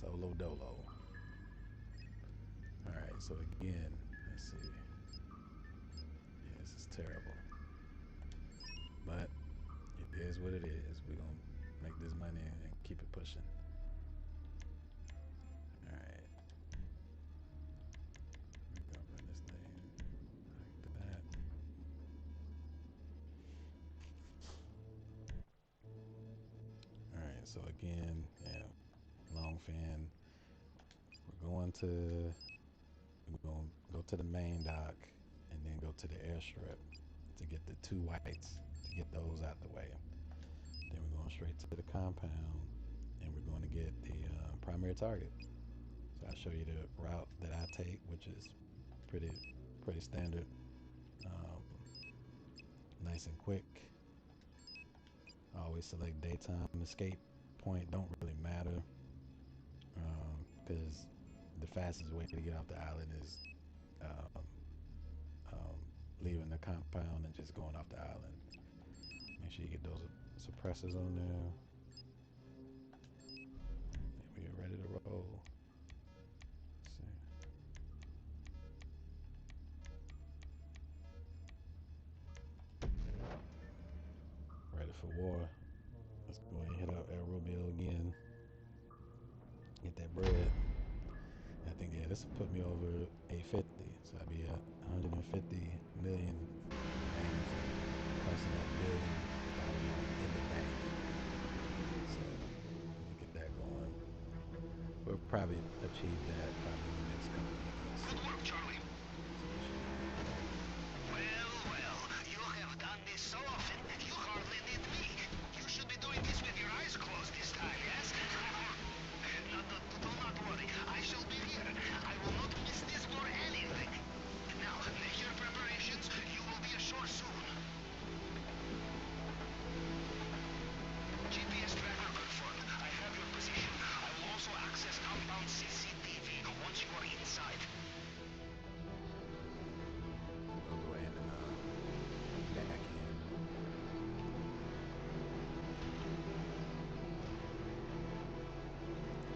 Solo dolo. Alright, so again, let's see. Yeah, this is terrible. But it is what it is. We're gonna make this money and keep it pushing. Alright. We're gonna run this thing like that. Alright, so again, yeah, long fin. We're going to go to the main dock and then go to the airstrip to get the 2 whites, to get those out the way. Then we're going straight to the compound and we're going to get the primary target. So I'll show you the route that I take, which is pretty standard, nice and quick. I always select daytime. Escape point don't really matter, because the fastest way to get off the island is leaving the compound and just going off the island. Make sure you get those suppressors on there. And we are ready to roll. Let's see. Ready for war. Let's go ahead and hit out El Romeo again. Get that bread. I think, yeah, this will put me over 850. So I'll be at 150 million. Crossing that billion in the bank. So we'll get that going. We'll probably achieve that probably in the next couple of years. Good work, Charlie. Well, you have done this so often, you hardly need me. You should be doing this with your eyes closed this time, yes? No, do not worry, I shall be here. I will not miss this for anything. Now, make your preparations, you will be ashore soon. GPS tracker confirmed. I have your position. I will also access compound CCTV once you are inside. We'll go ahead and back in.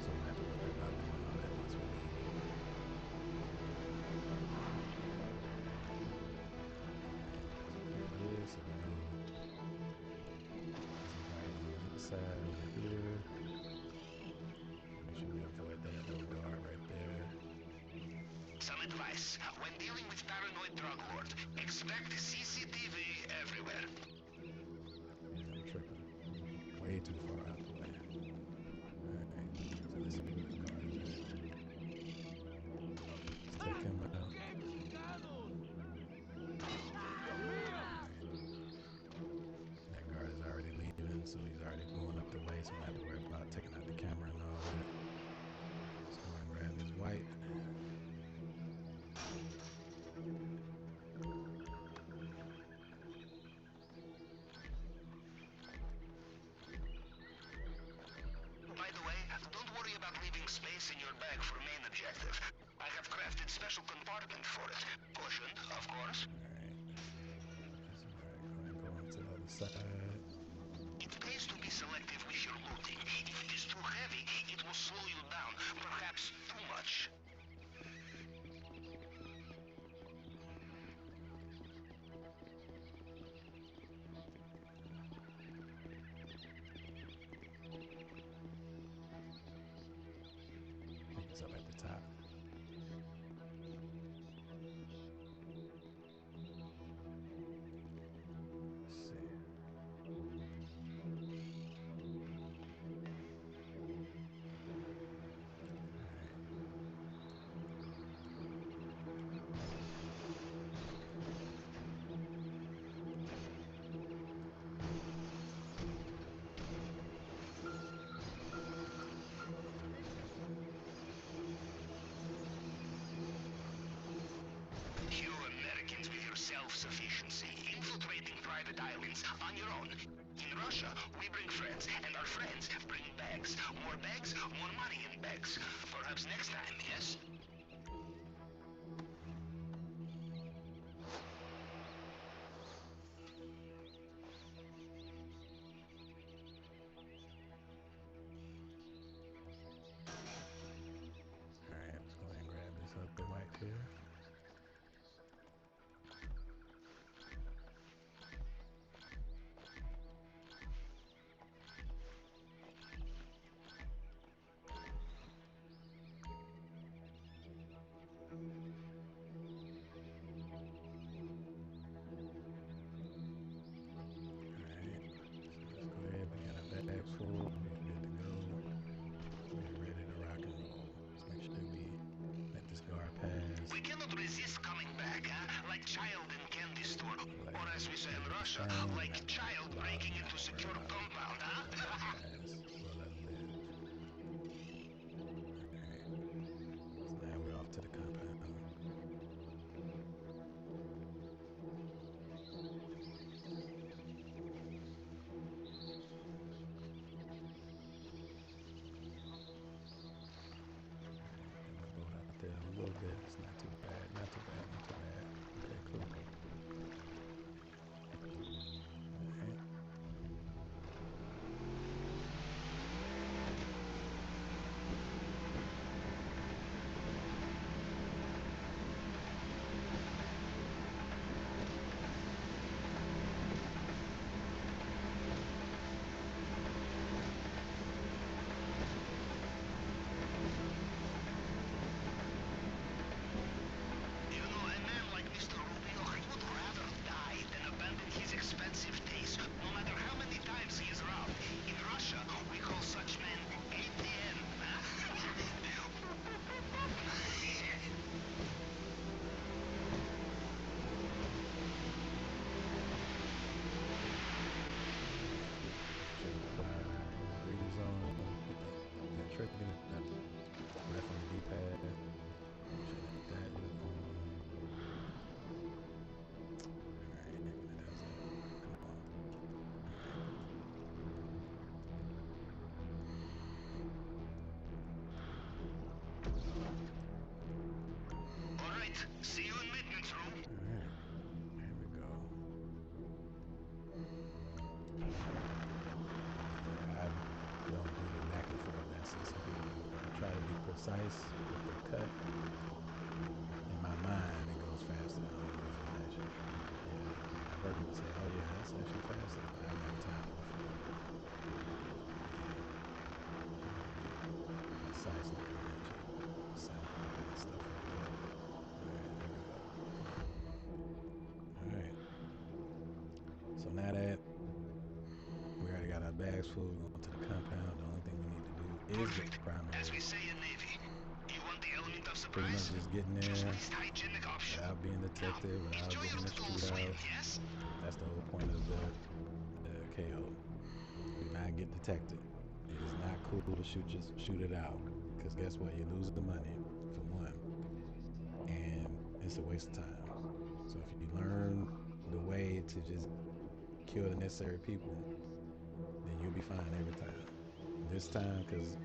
So we don't have to worry about doing all that once we leave. Here, so we know somebody on the other side over here. Make sure we avoid that little guard right there. Some advice. When dealing with paranoid drug lords, expect CCTV everywhere. Yeah, I'm tripping. Way too far out the way. Alright, so let's see where the guard is at. Let's take him out. That guard is already leaving, so he's already going up the way, so I don't have to worry about taking out the camera and all that. Let's go and grab this white. By the way, don't worry about leaving space in your bag for main objective. I have crafted special compartment for it. Cushioned, of course. Alright. That's alright. Go ahead and go on to the other side. It pays to be selective with your looting. If it is too heavy, it will slow you down, perhaps too much. I think it's up at the top. Let's see. You Americans with your self-sufficiency, infiltrating private islands on your own. In Russia, we bring friends, and our friends bring bags. More bags, more money in bags. Perhaps next time, yes? resist coming back, huh? Like child in candy store. Or as we say in Russia, like child breaking into secure compound, huh? We'll let him live. Alright. So now we're off to the compound. There a little bit. It's not too bad. Not too bad. Not too bad. Okay, cool. Alright. Left on the D-pad. That is on. Alright, that was it. Come on. Alright, see you in maintenance room. Alright, here we go. I don't do the back and forth dances. Some people do. I try to be precise with the cut. In my mind, it goes faster. I don't know if it's actually. Yeah, I've heard people say, "Oh yeah, that's actually faster." But I've never timed it before. Yeah, precise like a ninja. Sample and stuff like that. Alright, there we go. Alright. So now that we already got our bags full, we're going to the compound. The only thing we need to do is the primary. As we say in Navy, you want the element of surprise? Pretty much just getting there least hygienic option. without being detected, without Enjoy getting your a little shootout. swim, yes? That's the whole point of the KO. Do not get detected. It is not cool to shoot it out. Because guess what? You lose the money, for one. And it's a waste of time. So if you learn the way to just kill the necessary people, then you'll be fine every time. This time, because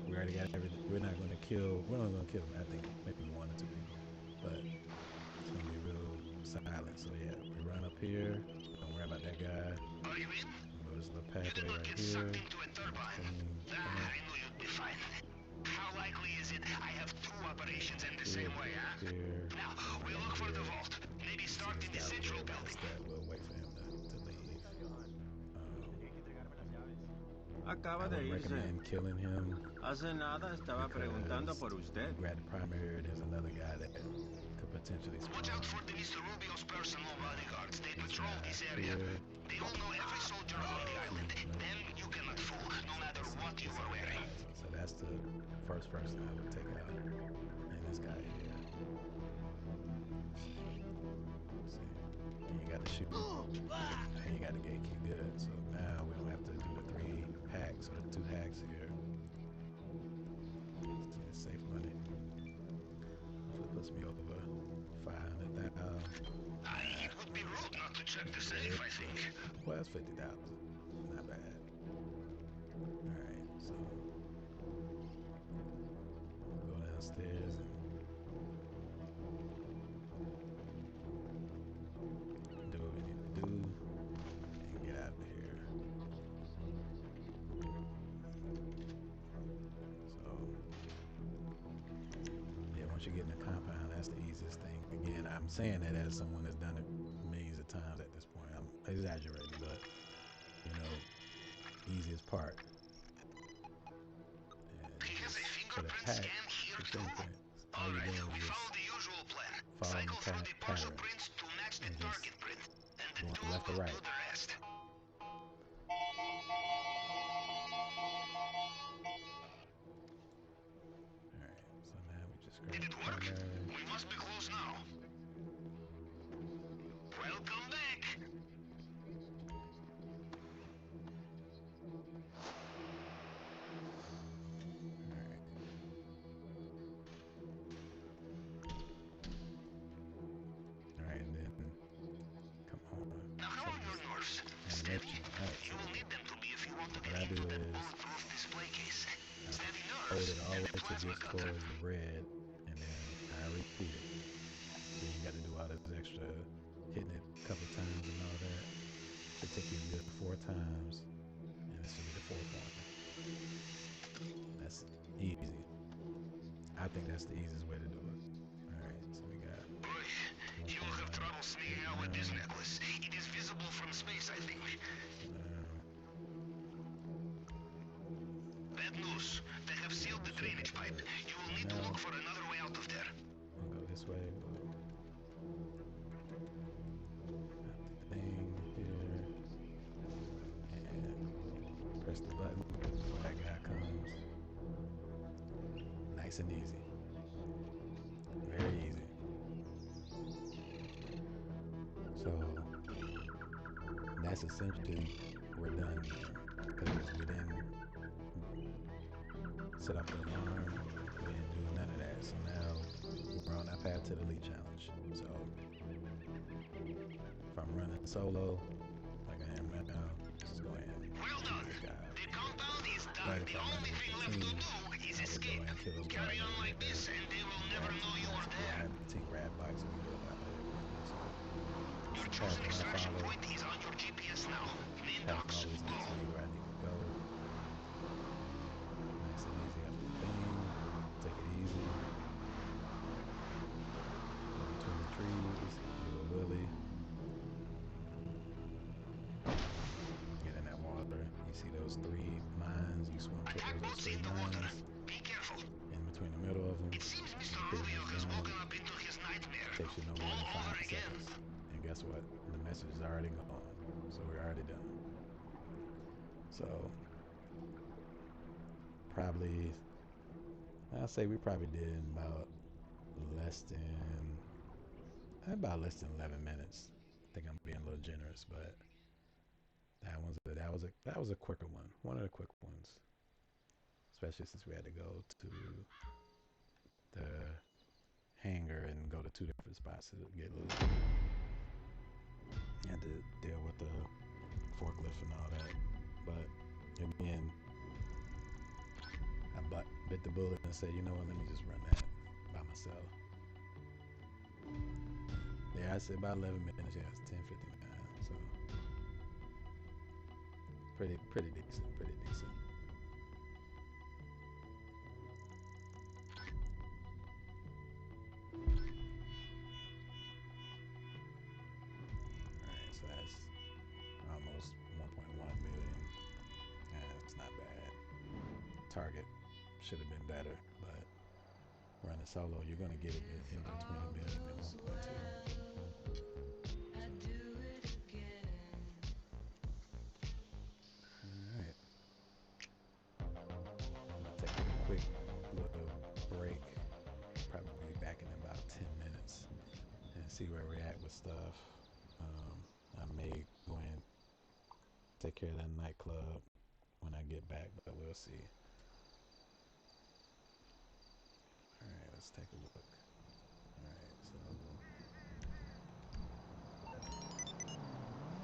we already got everything, we're only going to kill, I think, maybe 1 or 2 people. But it's going to be real silent. So yeah, we run up here. Don't worry about that guy. Are you in? Go this little pathway right here. Into a turbine. I knew you'd be fine. How likely is it I have 2 operations in the same way, huh? Here. Now, we look for the vault. Maybe start in the central building. We'll wait for him to leave. Acaba I de would irse. recommend killing him. Hace nada estaba preguntando por usted. You grab the primary, there's another guy that could potentially spawn. Watch out for the Mr. Rubio's personal bodyguards. They patrol this area. They will know every soldier on the island. Them you cannot fool, no matter what you are wearing. So that's the first person I would take out. And this guy here. Let's see. And you got the shoot. And you got the gatekeep. Good. So now we don't have to do the 3 hacks or the 2 hacks here. It's safe money. So it puts me over 500,000. It would be rude not to check the safe, I think. Well, that's 50,000. Not bad. Alright, so we'll go downstairs and do what we need to do and get out of here. So yeah, once you get in the compound, that's the easiest thing. Again, I'm saying that as someone that's done it millions of times at this point. I'm exaggerating, but you know, easiest part. He has a fingerprint pack, scan here too. all you're Alright, doing we is follow the usual plan. follow Cycle the through the partial patterns prints to match the and just target print. And the going tool left or will right. do the rest. Alright, so now we just Did it work? primary. We must be close now. Welcome back. Alright, and then come on. Now how are your nerves? Steady? Alright, You will need them to be if you want to what get I do into that is bulletproof display case. Steady hold nerves it all and the the way to plasma get cutter. towards the red, and then I repeat it. So you got to do all this extra hitting it a couple times and all that. Should take you a good 4 times, and this should be the 4th one. That's easy. I think that's the easiest way to do it. Alright, so we got Boy, you will have trouble sneaking out with this necklace. It is visible from space, I think. Bad news. They have sealed the drainage pipe. You will need to look for another way out of there. I'll go this way. Thing here, and press the button. That guy comes. Nice and easy. Very easy. So that's essentially we're done because we didn't set up the alarm. We didn't do none of that. So now we're on our path to the lead challenge. So if I'm running solo, like I am right now, just go ahead and Well shoot done. this guy. The compound is done. But if The I'm only running thing with left the to team, do is I would escape. go and kill those Carry guys on over like there. this and they will never know you are there. Grab the team grab box and go about it. So Your the path chosen that I extraction follow, point is on your GPS now. Main path docks, always go. gets me where I need to go. Nice and easy after the thing. Take it easy. Go between the trees. Do a wheelie. Get in that water. You see those 3 mines. You swim Attack towards those boats 3 in the water. mines. Be careful. In between the middle of them. It seems Mr. Pretty Rubio much has done. woken up into his nightmare. Takes you no more All than 5 over again. seconds. And guess what? The message is already gone. So we're already done. So probably, I'll say we probably did about less than 11 minutes. I think I'm being a little generous, but that was a quicker one. One of the quick ones. Especially since we had to go to the hangar and go to 2 different spots to get loot. Had to deal with the forklift and all that. But again, I bit the bullet and said, you know what, let me just run that by myself. Yeah, I said about 11 minutes. Yeah, it's 10:59. So pretty decent. Pretty decent. Alright, so that's almost 1.1 million. Yeah, it's not bad. Target should have been better, but running solo, you're gonna get it in between $1 million and 1.2. Alright. I'm gonna take a quick little break. Probably be back in about 10 minutes and see where we're at with stuff. I may go and take care of that nightclub when I get back, but we'll see. Alright, let's take a look. Alright, so